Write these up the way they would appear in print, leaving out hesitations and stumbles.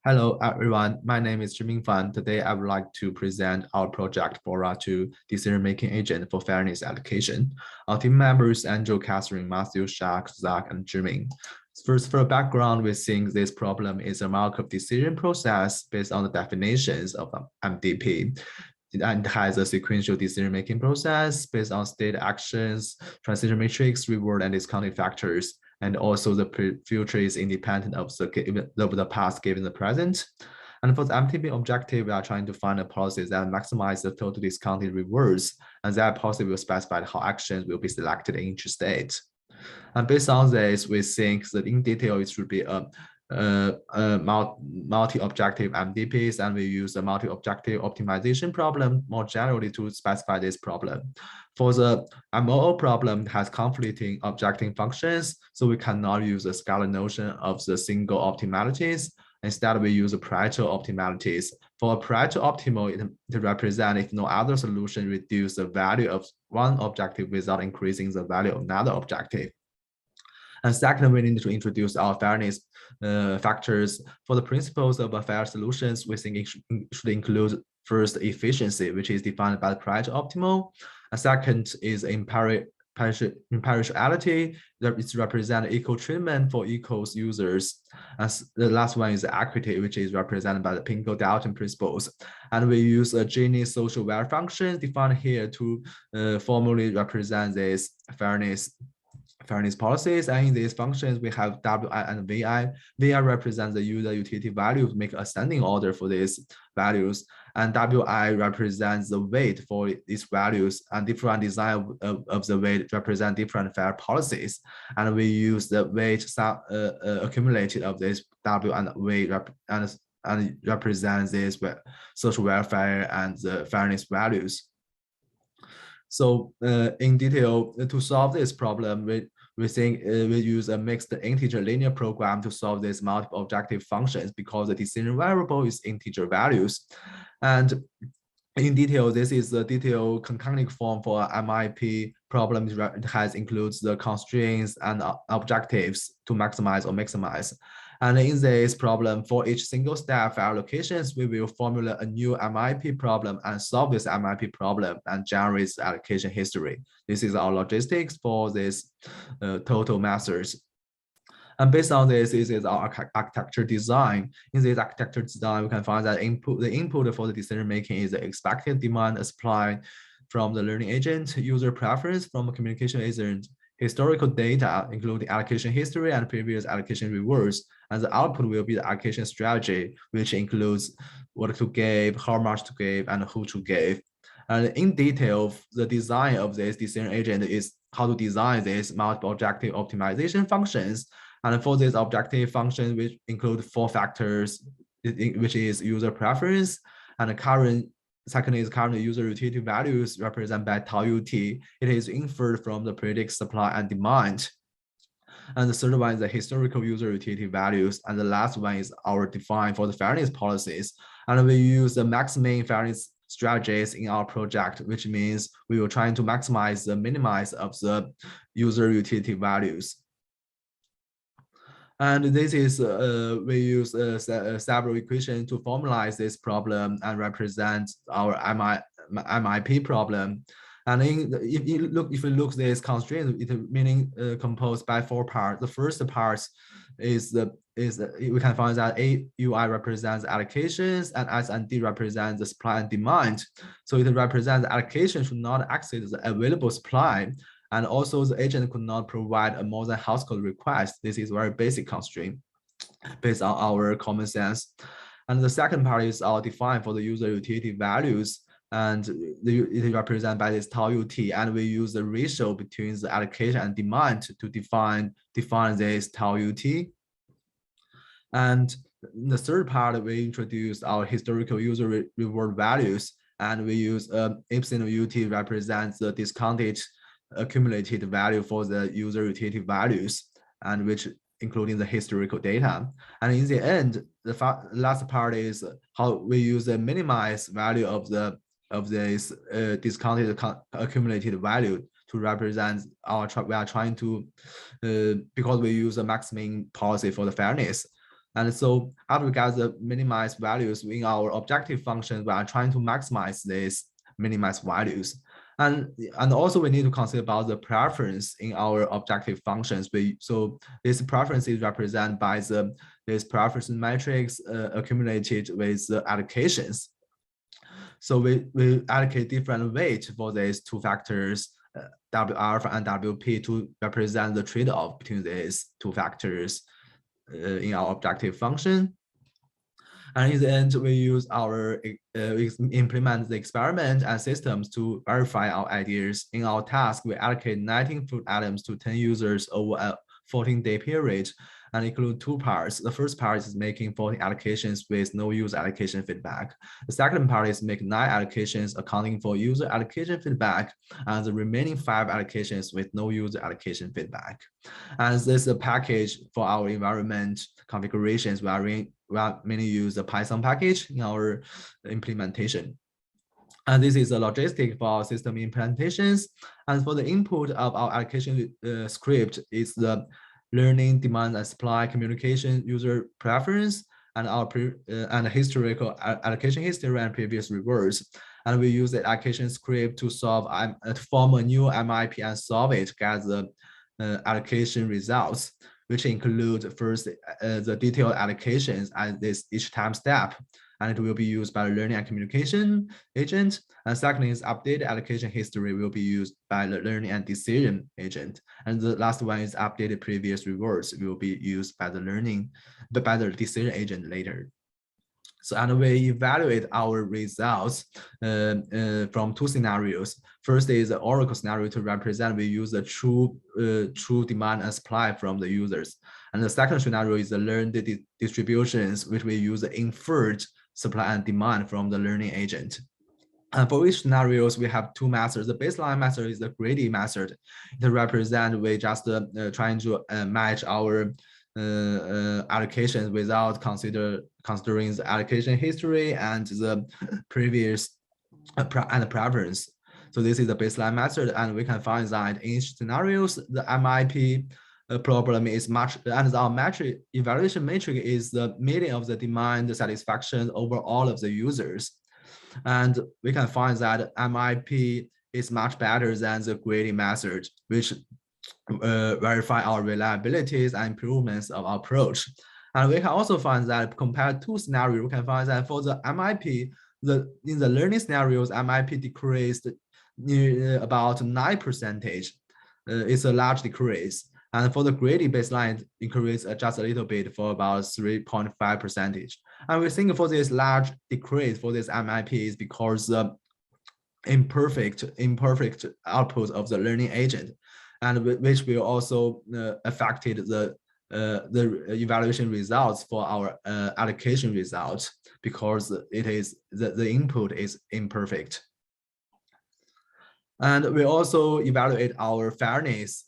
Hello, everyone. My name is Zhiming Fan. Today, I would like to present our project Bora2 decision-making agent for fairness allocation. Our team members, Andrew, Catherine, Matthew, Shaq, Zach, and Zhiming. First, for background, we think this problem is a Markov decision process based on the definitions of MDP. And has a sequential decision-making process based on state actions, transition matrix, reward, and discounted factors. And also the future is independent of the past given the present. And for the MTP objective, we are trying to find a policy that maximize the total discounted rewards, and that policy will specify how actions will be selected in each state. And based on this, we think that in detail, it should be a multi-objective MDPs, and we use a multi-objective optimization problem more generally to specify this problem. For the MOO problem, it has conflicting objective functions, so we cannot use the scalar notion of the single optimalities. Instead, we use Pareto optimalities. For Pareto optimal, it represents if no other solution reduce the value of one objective without increasing the value of another objective. And second, we need to introduce our fairness factors. For the principles of fair solutions, we think it should include first efficiency, which is defined by the Pareto optimal. And second is impartiality, that is represent equal treatment for equal users. And the last one is equity, which is represented by the Pinko-Dalton principles. And we use a Gini social welfare function defined here to formally represent this fairness policies. And in these functions, we have WI and VI. VI represents the user utility value, make ascending order for these values. And WI represents the weight for these values, and different design of the weight represent different fair policies. And we use the weight accumulated of this W and weight and represents this social welfare and the fairness values. So in detail, to solve this problem, we think we use a mixed integer linear program to solve these multiple objective functions because the decision variable is integer values. And in detail, this is the detailed canonical form for MIP problem. It has includes the constraints and objectives to maximize or maximize. And in this problem, for each single step for allocations, we will formulate a new MIP problem and solve this MIP problem and generate the allocation history. This is our logistics for this total methods. And based on this is our architecture design. In this architecture design, we can find that the input for the decision making is the expected demand supply from the learning agent, user preference from a communication agent, historical data, including allocation history and previous allocation rewards, and the output will be the allocation strategy, which includes what to give, how much to give, and who to give. And in detail, the design of this decision agent is how to design these multiple objective optimization functions. And for this objective function, which include 4 factors, which is user preference, and second is current user utility values represented by tau ut. It is inferred from the predict supply and demand. And the third one is the historical user utility values. And the last one is our define for the fairness policies. And we use the maximum fairness strategies in our project, which means we will try to maximize the minimize of the user utility values. And this is, we use several equations to formalize this problem and represent our MIP problem. And if you look this constraint, it meaning composed by 4 parts. The first part is we can find that AUI represents allocations and S and D represents the supply and demand. So it represents the allocation should not exceed the available supply. And also the agent could not provide a more than household request. This is very basic constraint based on our common sense. And the second part is our define for the user utility values. And it is represented by this tau ut. And we use the ratio between the allocation and demand to define this tau ut. And in the third part, we introduce our historical user reward values. And we use epsilon ut represents the discounted accumulated value for the user utility values, and which including the historical data. And in the end, the last part is how we use the minimize value of this discounted accumulated value to represent our we are trying to because we use a maximum policy for the fairness. And so after we get the minimized values in our objective function, we are trying to maximize these minimized values. And also we need to consider about the preference in our objective functions. So this preference is represented by this preference matrix accumulated with the allocations. So we allocate different weight for these two factors, W alpha and WP, to represent the trade-off between these two factors in our objective function. And in the end, we use we implement the experiment and systems to verify our ideas. In our task, we allocate 19 food items to 10 users over a 14-day period and include two parts. The first part is making 40 allocations with no user allocation feedback. The second part is make 9 allocations accounting for user allocation feedback, and the remaining 5 allocations with no user allocation feedback. And this is a package for our environment configurations. We mainly use the Python package in our implementation. And this is a logistic for our system implementations. And for the input of our allocation script is the learning, demand, and supply, communication, user preference, and our historical allocation history and previous rewards. And we use the allocation script to form a new MIP and solve it, get the allocation results, which include first the detailed allocations at each time step, and it will be used by the learning and communication agent. And second is updated allocation history will be used by the learning and decision agent. And the last one is updated previous rewards will be used by the decision agent later. So, and we evaluate our results from two scenarios. First is the Oracle scenario to represent we use the true demand and supply from the users. And the second scenario is the learned distributions, which we use the inferred supply and demand from the learning agent. And for each scenarios, we have two methods. The baseline method is the greedy method. It represents we just trying to match our allocations without considering the allocation history and the previous and preference. So this is the baseline method, and we can find that in each scenarios, the MIP problem is much, and our metric evaluation metric is the median of the demand satisfaction over all of the users. And we can find that MIP is much better than the grading method, which verify our reliabilities and improvements of our approach. And we can also find that compared to scenario, we can find that for the MIP, in the learning scenarios, MIP decreased about 9%. It's a large decrease. And for the grading baseline, increase just a little bit for about 3.5%. And we think for this large decrease for this MIP is because the imperfect output of the learning agent, and which will also affected the evaluation results for our allocation results, because it is the input is imperfect. And we also evaluate our fairness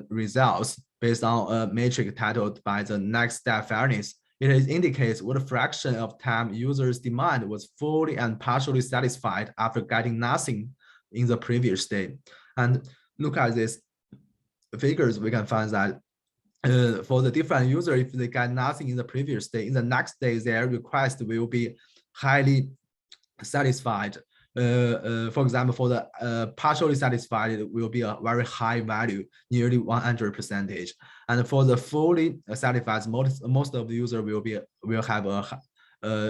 results based on a metric titled by the next step fairness. It indicates what fraction of time users' demand was fully and partially satisfied after getting nothing in the previous day. And look at these figures, we can find that for the different user, if they get nothing in the previous day, in the next day, their request will be highly satisfied. For example, for the partially satisfied, it will be a very high value, nearly 100%. And for the fully satisfied, most of the user will have a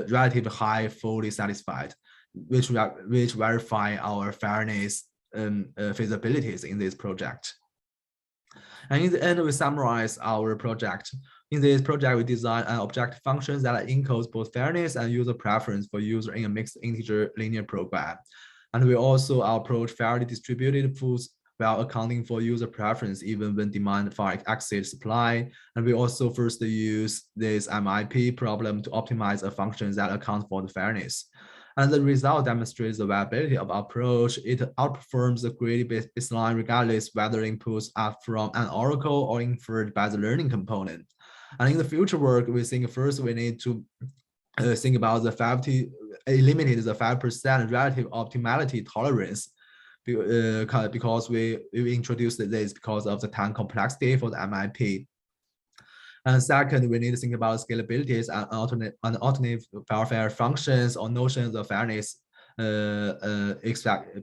relatively high fully satisfied, which verify our fairness feasibilities in this project. And in the end, we summarize our project. In this project, we design an objective function that encodes both fairness and user preference for user in a mixed integer linear program. And we also approach fairly distributed foods while accounting for user preference even when demand far exceeds supply. And we also first use this MIP problem to optimize a function that accounts for the fairness. And the result demonstrates the viability of our approach. It outperforms the greedy baseline regardless whether inputs are from an oracle or inferred by the learning component. And in the future work, we think first we need to think about eliminate the 5% relative optimality tolerance, because we introduced this because of the time complexity for the MIP. And second, we need to think about scalabilities and alternate welfare functions or notions of fairness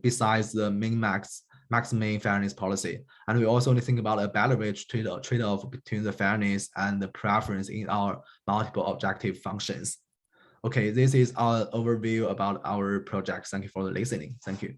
besides the min-max maximum fairness policy. And we also need to think about a balance trade-off between the fairness and the preference in our multiple objective functions. Okay, this is our overview about our project. Thank you for listening. Thank you.